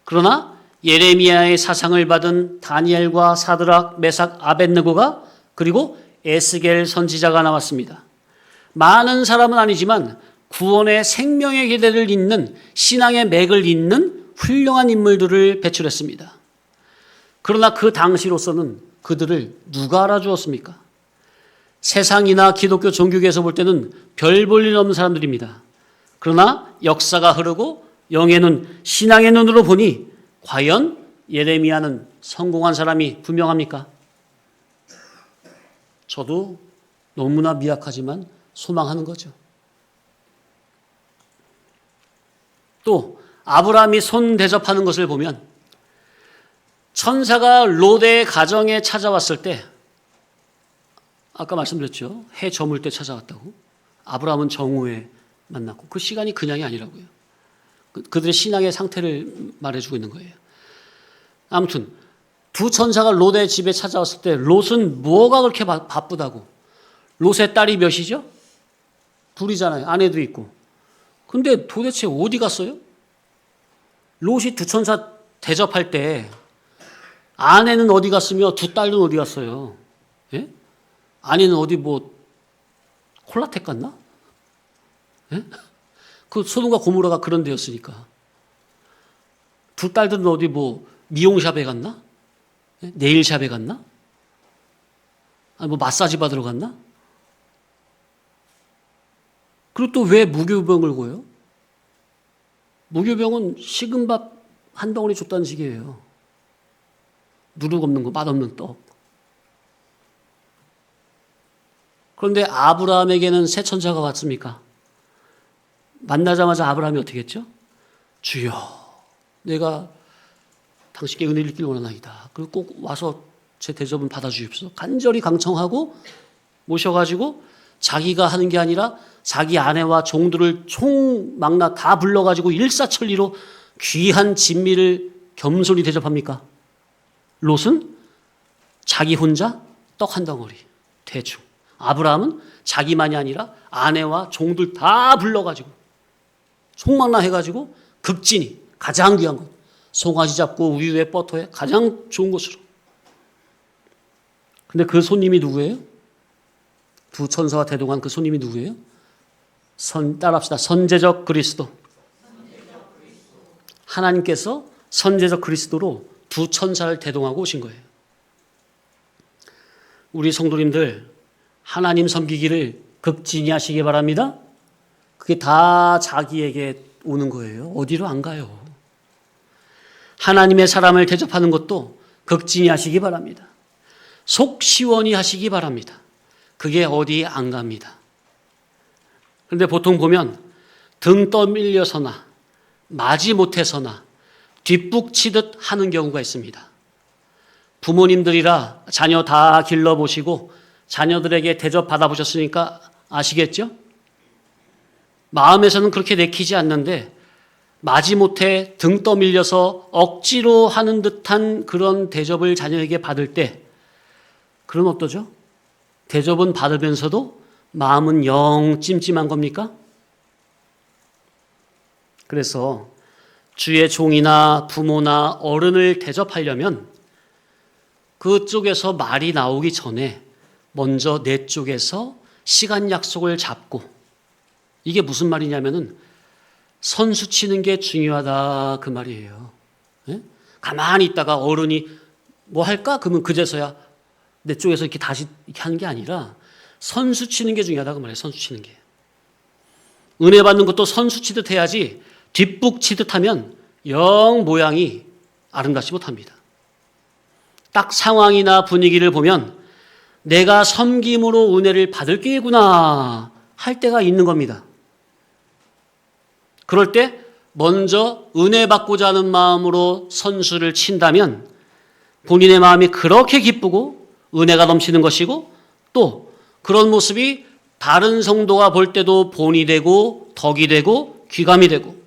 그러나 예레미야의 사상을 받은 다니엘과 사드락, 메삭, 아벳느고가, 그리고 에스겔 선지자가 나왔습니다. 많은 사람은 아니지만 구원의 생명의 기대를 잇는, 신앙의 맥을 잇는 훌륭한 인물들을 배출했습니다. 그러나 그 당시로서는 그들을 누가 알아주었습니까? 세상이나 기독교 종교계에서 볼 때는 별 볼 일 없는 사람들입니다. 그러나 역사가 흐르고 영의 눈, 신앙의 눈으로 보니 과연 예레미야는 성공한 사람이 분명합니까? 저도 너무나 미약하지만 소망하는 거죠. 또 아브라함이 손 대접하는 것을 보면 천사가 롯의 가정에 찾아왔을 때, 아까 말씀드렸죠. 해 저물 때 찾아왔다고. 아브라함은 정오에 만났고 그 시간이 그냥이 아니라고요. 그들의 신앙의 상태를 말해주고 있는 거예요. 아무튼 두 천사가 롯의 집에 찾아왔을 때 롯은 뭐가 그렇게 바쁘다고. 롯의 딸이 몇이죠? 둘이잖아요. 아내도 있고. 근데 도대체 어디 갔어요? 롯이 두 천사 대접할 때 아내는 어디 갔으며 두 딸은 어디 갔어요? 예? 아내는 어디 뭐 콜라텍 갔나? 예? 그 소돔과 고모라가 그런 데였으니까. 두 딸들은 어디 뭐 미용샵에 갔나? 예? 네일샵에 갔나? 아니 뭐 마사지 받으러 갔나? 그리고 또 왜 무교병을 고요? 무교병은 식은 밥 한 덩어리 줬다는 식이에요. 누룩 없는 거, 맛없는 떡. 그런데 아브라함에게는 새 천사가 왔습니까? 만나자마자 아브라함이 어떻게 했죠? 주여, 내가 당신께 은혜를 입길 원하나이다. 그리고 꼭 와서 제 대접은 받아주십시오. 간절히 강청하고 모셔가지고 자기가 하는 게 아니라 자기 아내와 종들을 총망라 다 불러가지고 일사천리로 귀한 진미를 겸손히 대접합니까? 롯은 자기 혼자 떡 한 덩어리 대충. 아브라함은 자기만이 아니라 아내와 종들 다 불러가지고 총망라 해가지고 극진히 가장 귀한 것, 송아지 잡고 우유에 버터에 가장 좋은 것으로. 근데 그 손님이 누구예요? 두 천사와 대동한 그 손님이 누구예요? 따라합시다. 선제적 그리스도. 하나님께서 선제적 그리스도로 두 천사를 대동하고 오신 거예요. 우리 성도님들 하나님 섬기기를 극진히 하시기 바랍니다. 그게 다 자기에게 오는 거예요. 어디로 안 가요. 하나님의 사람을 대접하는 것도 극진히 하시기 바랍니다. 속 시원히 하시기 바랍니다. 그게 어디 안 갑니다. 그런데 보통 보면 등 떠밀려서나 마지 못해서나 뒷북치듯 하는 경우가 있습니다. 부모님들이라 자녀 다 길러보시고 자녀들에게 대접 받아보셨으니까 아시겠죠? 마음에서는 그렇게 내키지 않는데 마지못해 등 떠밀려서 억지로 하는 듯한 그런 대접을 자녀에게 받을 때 그럼 어떠죠? 대접은 받으면서도 마음은 영 찜찜한 겁니까? 그래서 주의 종이나 부모나 어른을 대접하려면 그쪽에서 말이 나오기 전에 먼저 내 쪽에서 시간 약속을 잡고, 이게 무슨 말이냐면은 선수 치는 게 중요하다 그 말이에요. 예? 가만히 있다가 어른이 뭐 할까? 그러면 그제서야 내 쪽에서 이렇게 다시 이렇게 하는 게 아니라 선수 치는 게 중요하다 그 말이에요. 선수 치는 게. 은혜 받는 것도 선수 치듯 해야지 뒷북 치듯 하면 영 모양이 아름답지 못합니다. 딱 상황이나 분위기를 보면 내가 섬김으로 은혜를 받을 게구나 할 때가 있는 겁니다. 그럴 때 먼저 은혜 받고자 하는 마음으로 선수를 친다면 본인의 마음이 그렇게 기쁘고 은혜가 넘치는 것이고, 또 그런 모습이 다른 성도가 볼 때도 본이 되고 덕이 되고 귀감이 되고,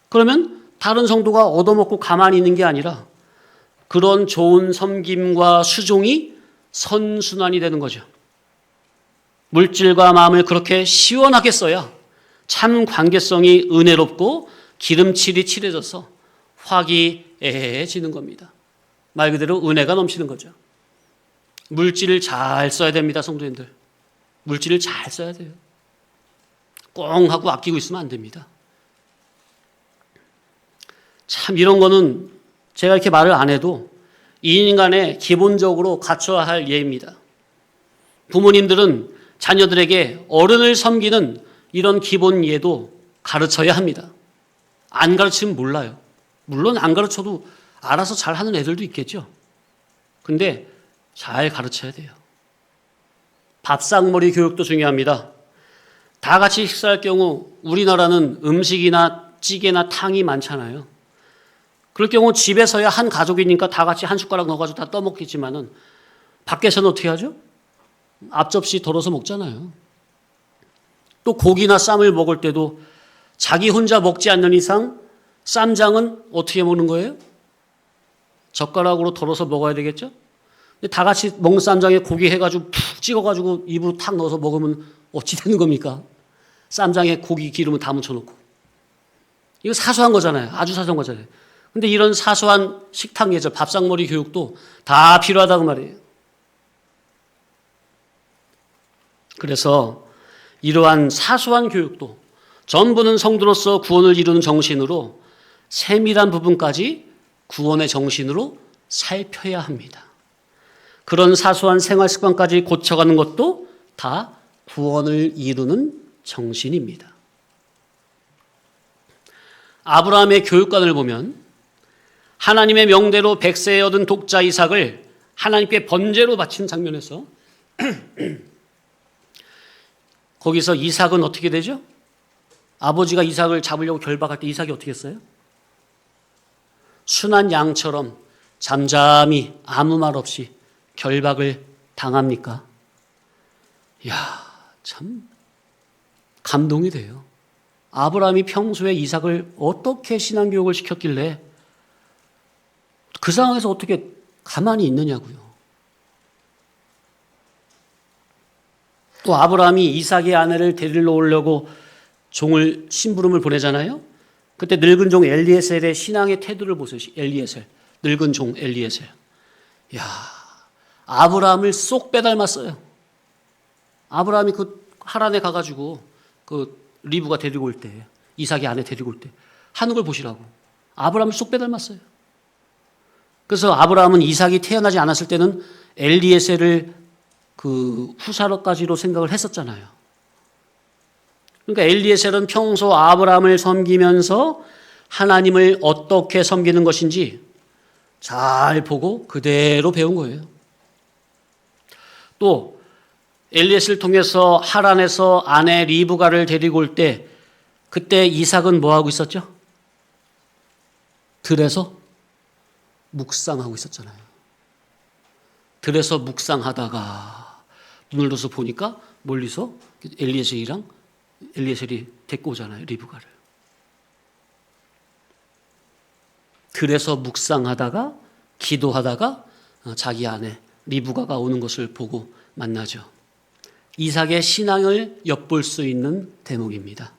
그러면 다른 성도가 얻어먹고 가만히 있는 게 아니라 그런 좋은 섬김과 수종이 선순환이 되는 거죠. 물질과 마음을 그렇게 시원하게 써야 참 관계성이 은혜롭고 기름칠이 칠해져서 화기애애해지는 겁니다. 말 그대로 은혜가 넘치는 거죠. 물질을 잘 써야 됩니다, 성도님들. 물질을 잘 써야 돼요. 꽁 하고 아끼고 있으면 안 됩니다. 참 이런 거는 제가 이렇게 말을 안 해도 인간의 기본적으로 갖춰야 할 예입니다. 부모님들은 자녀들에게 어른을 섬기는 이런 기본 예도 가르쳐야 합니다. 안 가르치면 몰라요. 물론 안 가르쳐도 알아서 잘하는 애들도 있겠죠. 근데 잘 가르쳐야 돼요. 밥상머리 교육도 중요합니다. 다 같이 식사할 경우 우리나라는 음식이나 찌개나 탕이 많잖아요. 그럴 경우 집에서야 한 가족이니까 다 같이 한 숟가락 넣어가지고 다 떠먹겠지만은 밖에서는 어떻게 하죠? 앞접시 덜어서 먹잖아요. 또 고기나 쌈을 먹을 때도 자기 혼자 먹지 않는 이상 쌈장은 어떻게 먹는 거예요? 젓가락으로 덜어서 먹어야 되겠죠? 근데 다 같이 먹는 쌈장에 고기 해가지고 푹 찍어가지고 입으로 탁 넣어서 먹으면 어찌 되는 겁니까? 쌈장에 고기 기름을 다 묻혀놓고. 이거 사소한 거잖아요. 아주 사소한 거잖아요. 근데 이런 사소한 식탁 예절, 밥상머리 교육도 다 필요하다고 말이에요. 그래서 이러한 사소한 교육도 전부는 성도로서 구원을 이루는 정신으로 세밀한 부분까지 구원의 정신으로 살펴야 합니다. 그런 사소한 생활 습관까지 고쳐가는 것도 다 구원을 이루는 정신입니다. 아브라함의 교육관을 보면 하나님의 명대로 백세에 얻은 독자 이삭을 하나님께 번제로 바친 장면에서 거기서 이삭은 어떻게 되죠? 아버지가 이삭을 잡으려고 결박할 때 이삭이 어떻게 했어요? 순한 양처럼 잠잠히 아무 말 없이 결박을 당합니까? 이야, 참 감동이 돼요. 아브라함이 평소에 이삭을 어떻게 신앙교육을 시켰길래 그 상황에서 어떻게 가만히 있느냐고요. 또 아브라함이 이삭의 아내를 데리러 오려고 종을 심부름을 보내잖아요. 그때 늙은 종 엘리에셀의 신앙의 태도를 보세요. 엘리에셀, 늙은 종 엘리에셀. 야, 아브라함을 쏙 빼닮았어요. 아브라함이 그 하란에 가가지고 그 리브가 데리고 올 때, 이삭의 아내 데리고 올 때 하는 걸 보시라고. 아브라함을 쏙 빼닮았어요. 그래서 아브라함은 이삭이 태어나지 않았을 때는 엘리에셀을 그 후사로까지로 생각을 했었잖아요. 그러니까 엘리에셀은 평소 아브라함을 섬기면서 하나님을 어떻게 섬기는 것인지 잘 보고 그대로 배운 거예요. 또 엘리에셀을 통해서 하란에서 아내 리브가를 데리고 올 때 그때 이삭은 뭐 하고 있었죠? 들에서 묵상하고 있었잖아요. 들에서 묵상하다가 눈을 떠서 보니까 멀리서 엘리에셀이 데리고 오잖아요. 리브가를. 들에서 묵상하다가 기도하다가 자기 아내 리브가가 오는 것을 보고 만나죠. 이삭의 신앙을 엿볼 수 있는 대목입니다.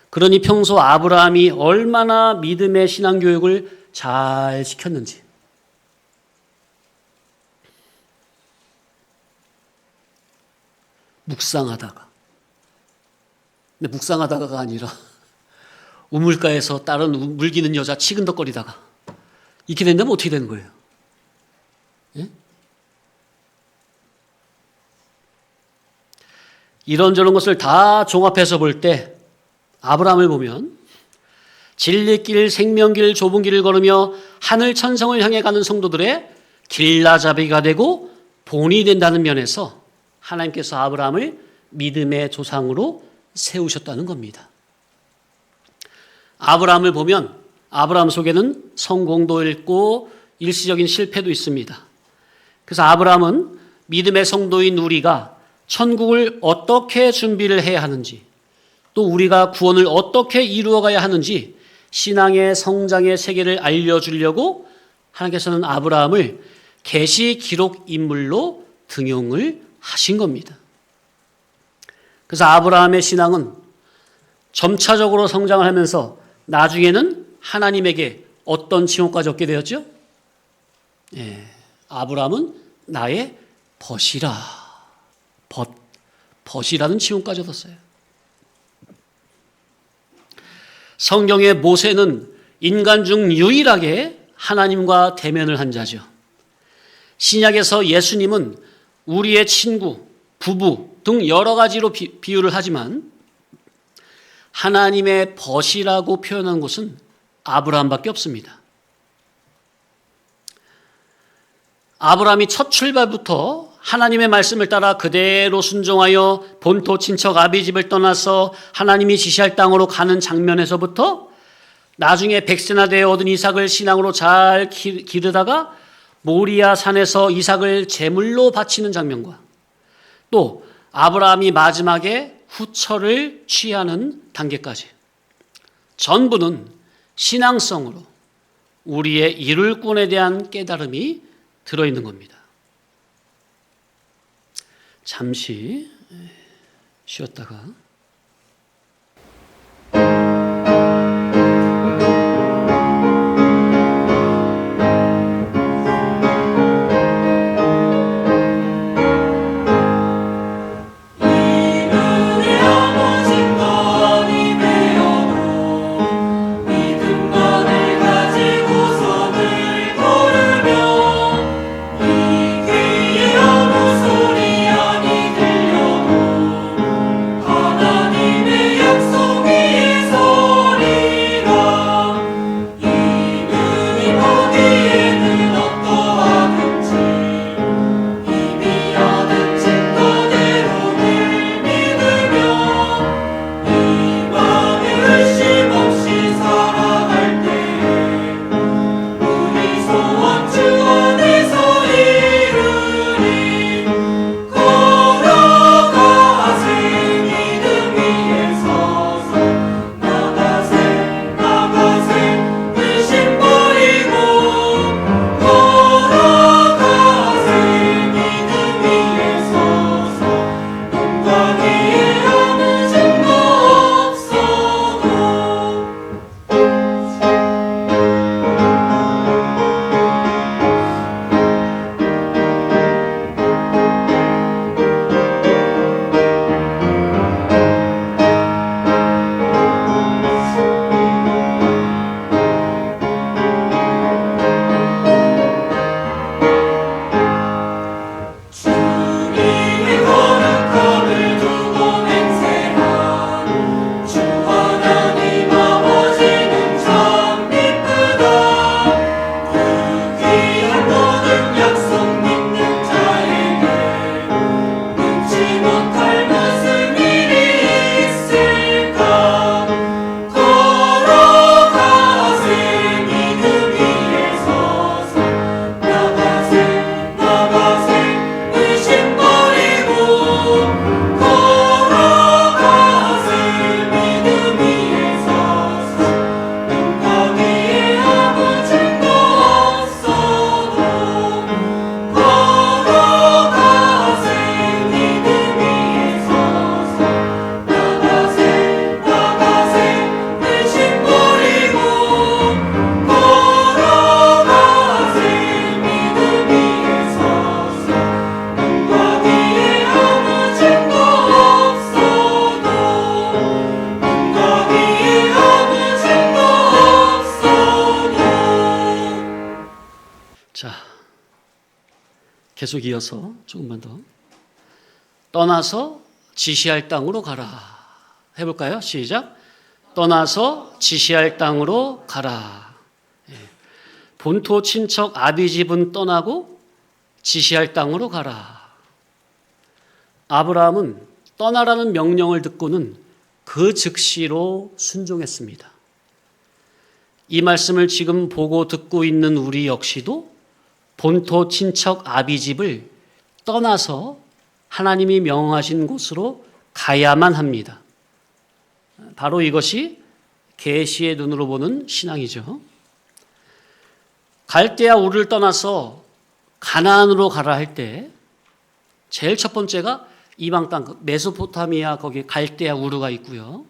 그러니 평소 아브라함이 얼마나 믿음의 신앙 교육을 잘 시켰는지. 묵상하다가. 근데 묵상하다가가 아니라 우물가에서 다른 물기는 여자 치근덕거리다가 이렇게 된다면 어떻게 되는 거예요? 예? 이런저런 것을 다 종합해서 볼 때 아브라함을 보면 진리길, 생명길, 좁은 길을 걸으며 하늘 천성을 향해 가는 성도들의 길라잡이가 되고 본이 된다는 면에서 하나님께서 아브라함을 믿음의 조상으로 세우셨다는 겁니다. 아브라함을 보면 아브라함 속에는 성공도 있고 일시적인 실패도 있습니다. 그래서 아브라함은 믿음의 성도인 우리가 천국을 어떻게 준비를 해야 하는지, 또 우리가 구원을 어떻게 이루어가야 하는지 신앙의 성장의 세계를 알려주려고 하나님께서는 아브라함을 계시 기록 인물로 등용을 하신 겁니다. 그래서 아브라함의 신앙은 점차적으로 성장을 하면서 나중에는 하나님에게 어떤 칭호까지 얻게 되었죠? 예, 아브라함은 나의 벗이라. 벗이라는 칭호까지 얻었어요. 성경의 모세는 인간 중 유일하게 하나님과 대면을 한 자죠. 신약에서 예수님은 우리의 친구, 부부 등 여러 가지로 비유를 하지만 하나님의 벗이라고 표현한 곳은 아브라함밖에 없습니다. 아브라함이 첫 출발부터 하나님의 말씀을 따라 그대로 순종하여 본토 친척 아비집을 떠나서 하나님이 지시할 땅으로 가는 장면에서부터 나중에 백세나 되어 얻은 이삭을 신앙으로 잘 기르다가 모리아 산에서 이삭을 제물로 바치는 장면과 또 아브라함이 마지막에 후처를 취하는 단계까지 전부는 신앙성으로 우리의 이룰 군에 대한 깨달음이 들어있는 겁니다. 잠시 쉬었다가 계속 이어서 조금만 더 떠나서 지시할 땅으로 가라 해볼까요? 시작. 떠나서 지시할 땅으로 가라. 본토 친척 아비집은 떠나고 지시할 땅으로 가라. 아브라함은 떠나라는 명령을 듣고는 그 즉시로 순종했습니다. 이 말씀을 지금 보고 듣고 있는 우리 역시도 본토 친척 아비집을 떠나서 하나님이 명하신 곳으로 가야만 합니다. 바로 이것이 계시의 눈으로 보는 신앙이죠. 갈대아 우르를 떠나서 가나안으로 가라 할 때 제일 첫 번째가 이방 땅 메소포타미아 거기 갈대아 우르가 있고요.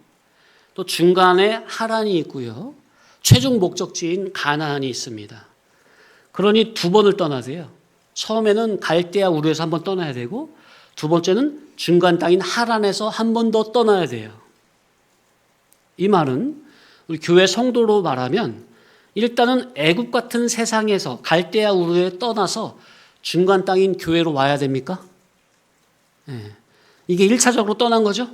또 중간에 하란이 있고요. 최종 목적지인 가나안이 있습니다. 그러니 두 번을 떠나야 돼요. 처음에는 갈대아 우르에서 한 번 떠나야 되고 두 번째는 중간 땅인 하란에서 한 번 더 떠나야 돼요. 이 말은 우리 교회 성도로 말하면 일단은 애국 같은 세상에서 갈대아 우르에 떠나서 중간 땅인 교회로 와야 됩니까? 네. 이게 1차적으로 떠난 거죠.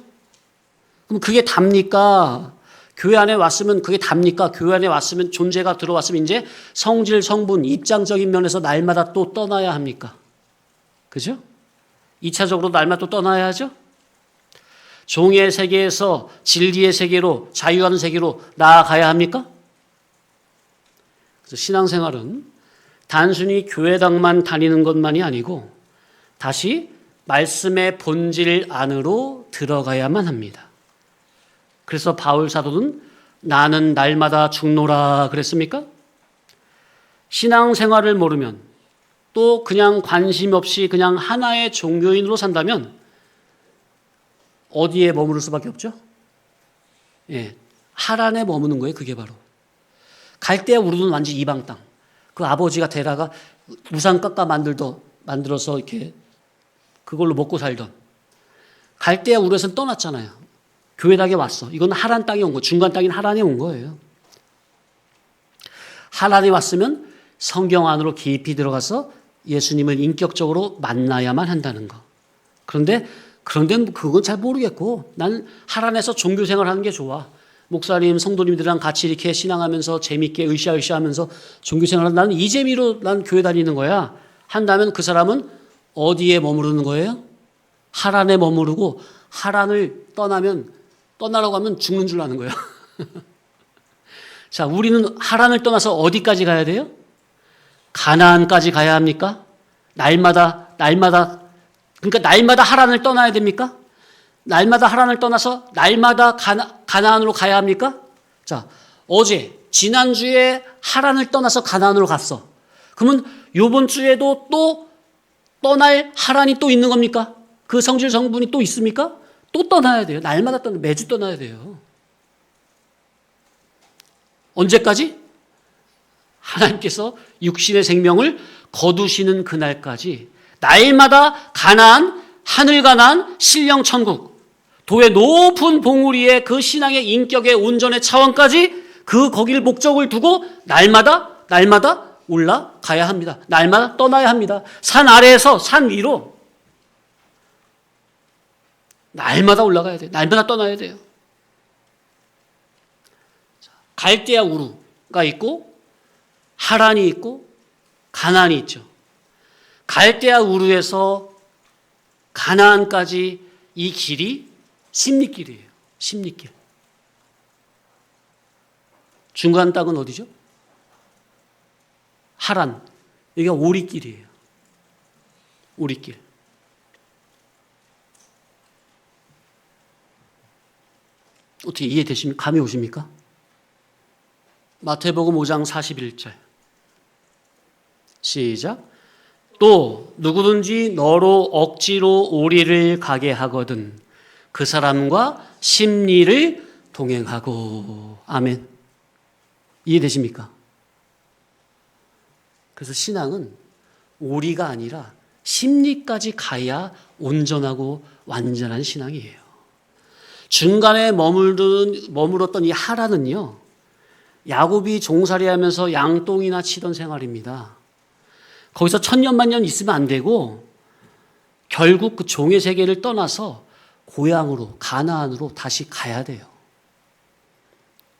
그럼 그게 답니까? 교회 안에 왔으면 그게 답니까? 교회 안에 왔으면 존재가 들어왔으면 이제 성질, 성분, 입장적인 면에서 날마다 또 떠나야 합니까? 그죠? 2차적으로 날마다 또 떠나야 하죠? 종의 세계에서 진리의 세계로, 자유하는 세계로 나아가야 합니까? 그래서 신앙생활은 단순히 교회당만 다니는 것만이 아니고 다시 말씀의 본질 안으로 들어가야만 합니다. 그래서 바울 사도는 나는 날마다 죽노라 그랬습니까? 신앙생활을 모르면 또 그냥 관심 없이 그냥 하나의 종교인으로 산다면 어디에 머무를 수밖에 없죠? 예, 하란에 머무는 거예요. 그게 바로. 갈대아 우르는 완전 이방 땅. 그 아버지가 데라가 우상 깎아 만들어서 이렇게 그걸로 먹고 살던. 갈대아 우르에서는 떠났잖아요. 교회당에 왔어. 이건 하란 땅에 온 거. 중간 땅인 하란에 온 거예요. 하란에 왔으면 성경 안으로 깊이 들어가서 예수님을 인격적으로 만나야만 한다는 거. 그런데 그건 잘 모르겠고 난 하란에서 종교생활 하는 게 좋아. 목사님, 성도님들이랑 같이 이렇게 신앙하면서 재밌게 으쌰으쌰하면서 종교생활 나는 이 재미로 난 교회 다니는 거야. 한다면 그 사람은 어디에 머무르는 거예요? 하란에 머무르고 하란을 떠나라고 하면 죽는 줄 아는 거예요. 자, 우리는 하란을 떠나서 어디까지 가야 돼요? 가나안까지 가야 합니까? 날마다 하란을 떠나야 됩니까? 날마다 하란을 떠나서 날마다 가나안으로 가야 합니까? 자, 지난주에 하란을 떠나서 가나안으로 갔어. 그러면 이번 주에도 또 떠날 하란이 또 있는 겁니까? 그 성질 성분이 또 있습니까? 또 떠나야 돼요. 날마다 매주 떠나야 돼요. 언제까지? 하나님께서 육신의 생명을 거두시는 그날까지 날마다 가나안, 하늘 가나안, 신령 천국, 도의 높은 봉우리의 그 신앙의 인격의 온전의 차원까지 거길 목적을 두고 날마다 올라가야 합니다. 날마다 떠나야 합니다. 산 아래에서 산 위로 날마다 올라가야 돼요. 날마다 떠나야 돼요. 갈대아 우루가 있고 하란이 있고 가나안이 있죠. 갈대아 우루에서 가나안까지 이 길이 십리길이에요. 십리길. 중간 땅은 어디죠? 하란. 여기가 오리길이에요. 오리길. 어떻게 이해되십니까? 감이 오십니까? 마태복음 5장 41절. 시작. 또 누구든지 너로 억지로 오리를 가게 하거든 그 사람과 심리를 동행하고. 아멘. 이해되십니까? 그래서 신앙은 오리가 아니라 심리까지 가야 온전하고 완전한 신앙이에요. 중간에 머물렀던 이 하란은요, 야곱이 종살이하면서 양똥이나 치던 생활입니다. 거기서 천년만년 있으면 안 되고 결국 그 종의 세계를 떠나서 고향으로, 가나안으로 다시 가야 돼요.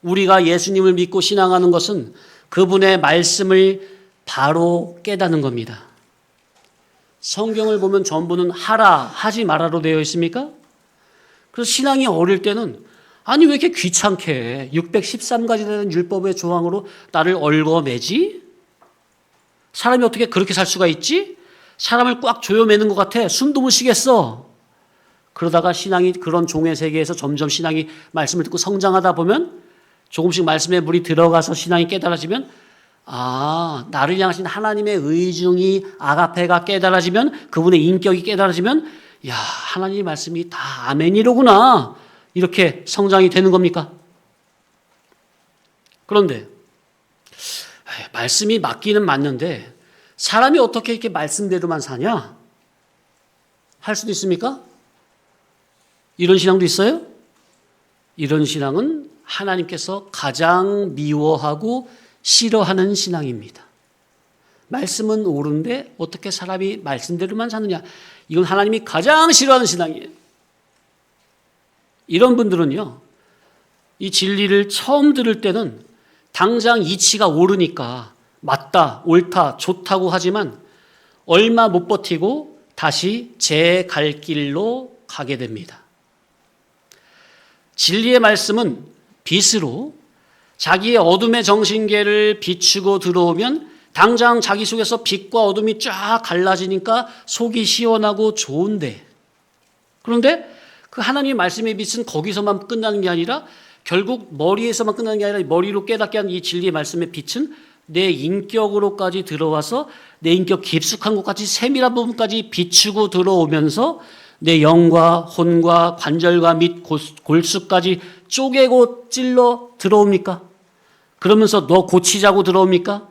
우리가 예수님을 믿고 신앙하는 것은 그분의 말씀을 바로 깨닫는 겁니다. 성경을 보면 전부는 하라, 하지 마라로 되어 있습니까? 그래서 신앙이 어릴 때는 아니 왜 이렇게 귀찮게 613가지 되는 율법의 조항으로 나를 얽어매지? 사람이 어떻게 그렇게 살 수가 있지? 사람을 꽉 조여매는 것 같아. 숨도 못 쉬겠어. 그러다가 신앙이 그런 종의 세계에서 점점 신앙이 말씀을 듣고 성장하다 보면 조금씩 말씀에 물이 들어가서 신앙이 깨달아지면 나를 향하신 하나님의 의중이 아가페가 깨달아지면 그분의 인격이 깨달아지면 야 하나님의 말씀이 다 아멘이로구나 이렇게 성장이 되는 겁니까? 그런데 말씀이 맞기는 맞는데 사람이 어떻게 이렇게 말씀대로만 사냐? 할 수도 있습니까? 이런 신앙도 있어요? 이런 신앙은 하나님께서 가장 미워하고 싫어하는 신앙입니다. 말씀은 옳은데 어떻게 사람이 말씀대로만 사느냐? 이건 하나님이 가장 싫어하는 신앙이에요. 이런 분들은요, 이 진리를 처음 들을 때는 당장 이치가 오르니까 맞다, 옳다, 좋다고 하지만 얼마 못 버티고 다시 제 갈 길로 가게 됩니다. 진리의 말씀은 빛으로 자기의 어둠의 정신계를 비추고 들어오면 당장 자기 속에서 빛과 어둠이 쫙 갈라지니까 속이 시원하고 좋은데, 그런데 그 하나님의 말씀의 빛은 거기서만 끝나는 게 아니라 결국 머리에서만 끝나는 게 아니라 머리로 깨닫게 하는 이 진리의 말씀의 빛은 내 인격으로까지 들어와서 내 인격 깊숙한 곳까지 세밀한 부분까지 비추고 들어오면서 내 영과 혼과 관절과 및 골수까지 쪼개고 찔러 들어옵니까? 그러면서 너 고치자고 들어옵니까?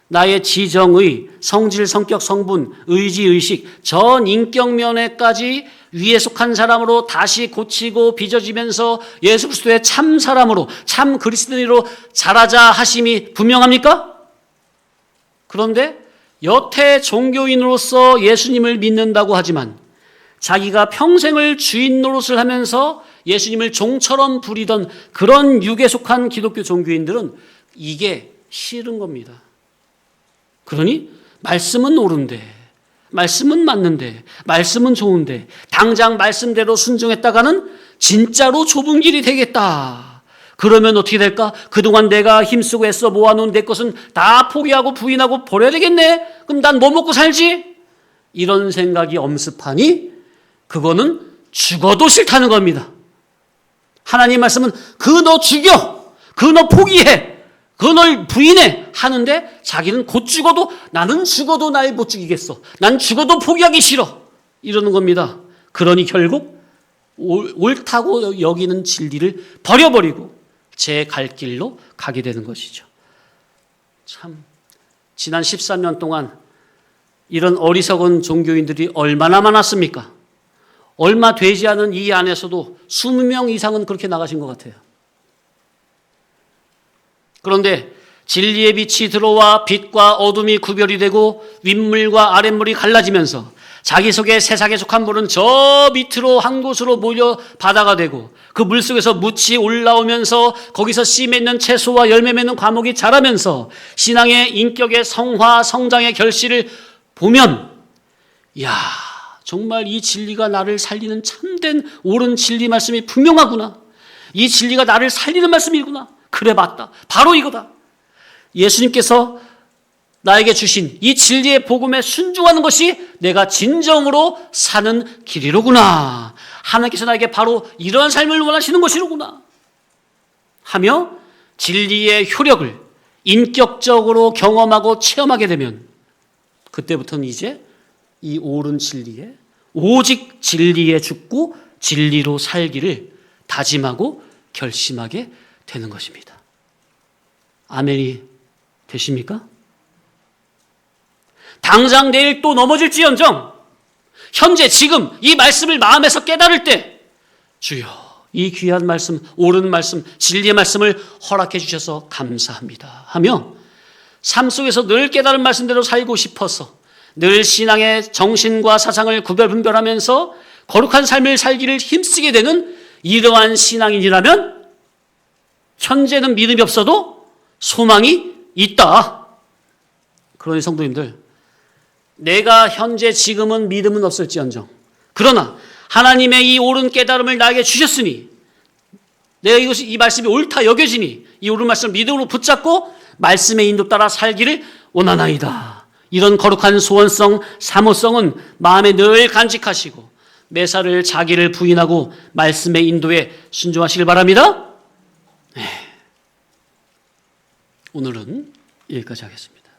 나의 지정의, 성질, 성격, 성분, 의지, 의식, 전 인격면에까지 위에 속한 사람으로 다시 고치고 빚어지면서 예수 그리스도의 참 사람으로, 참 그리스도인으로 자라자 하심이 분명합니까? 그런데 여태 종교인으로서 예수님을 믿는다고 하지만 자기가 평생을 주인 노릇을 하면서 예수님을 종처럼 부리던 그런 육에 속한 기독교 종교인들은 이게 싫은 겁니다. 그러니 말씀은 옳은데, 말씀은 맞는데, 말씀은 좋은데 당장 말씀대로 순종했다가는 진짜로 좁은 길이 되겠다. 그러면 어떻게 될까? 그동안 내가 힘쓰고 애써 모아놓은 내 것은 다 포기하고 부인하고 버려야 되겠네? 그럼 난 뭐 먹고 살지? 이런 생각이 엄습하니 그거는 죽어도 싫다는 겁니다. 하나님 말씀은 그 너 죽여, 그 너 포기해, 그 널 부인해 하는데 자기는 곧 죽어도 나는 죽어도 날 못 죽이겠어. 난 죽어도 포기하기 싫어. 이러는 겁니다. 그러니 결국 옳다고 여기는 진리를 버려버리고 제 갈 길로 가게 되는 것이죠. 참 지난 13년 동안 이런 어리석은 종교인들이 얼마나 많았습니까? 얼마 되지 않은 이 안에서도 20명 이상은 그렇게 나가신 것 같아요. 그런데 진리의 빛이 들어와 빛과 어둠이 구별이 되고 윗물과 아랫물이 갈라지면서 자기 속에 세상에 속한 물은 저 밑으로 한 곳으로 몰려 바다가 되고 그 물속에서 묻이 올라오면서 거기서 씨 맺는 채소와 열매 맺는 과목이 자라면서 신앙의 인격의 성화 성장의 결실을 보면 이야, 정말 이 진리가 나를 살리는 참된 옳은 진리 말씀이 분명하구나. 이 진리가 나를 살리는 말씀이구나. 그래, 맞다. 바로 이거다. 예수님께서 나에게 주신 이 진리의 복음에 순종하는 것이 내가 진정으로 사는 길이로구나. 하나님께서 나에게 바로 이러한 삶을 원하시는 것이로구나. 하며 진리의 효력을 인격적으로 경험하고 체험하게 되면 그때부터는 이제 이 옳은 진리에, 오직 진리에 죽고 진리로 살기를 다짐하고 결심하게 되는 것입니다. 아멘이 되십니까? 당장 내일 또 넘어질지언정 현재 지금 이 말씀을 마음에서 깨달을 때 주여 이 귀한 말씀, 옳은 말씀, 진리의 말씀을 허락해 주셔서 감사합니다 하며 삶 속에서 늘 깨달은 말씀대로 살고 싶어서 늘 신앙의 정신과 사상을 구별 분별하면서 거룩한 삶을 살기를 힘쓰게 되는 이러한 신앙인이라면 현재는 믿음이 없어도 소망이 있다. 그러니 성도님들, 내가 현재 지금은 믿음은 없을지언정 그러나 하나님의 이 옳은 깨달음을 나에게 주셨으니 내가 이 말씀이 옳다 여겨지니 이 옳은 말씀을 믿음으로 붙잡고 말씀의 인도 따라 살기를 원하나이다. 이런 거룩한 소원성, 사모성은 마음에 늘 간직하시고 매사를 자기를 부인하고 말씀의 인도에 순종하시길 바랍니다. 네. 오늘은 여기까지 하겠습니다.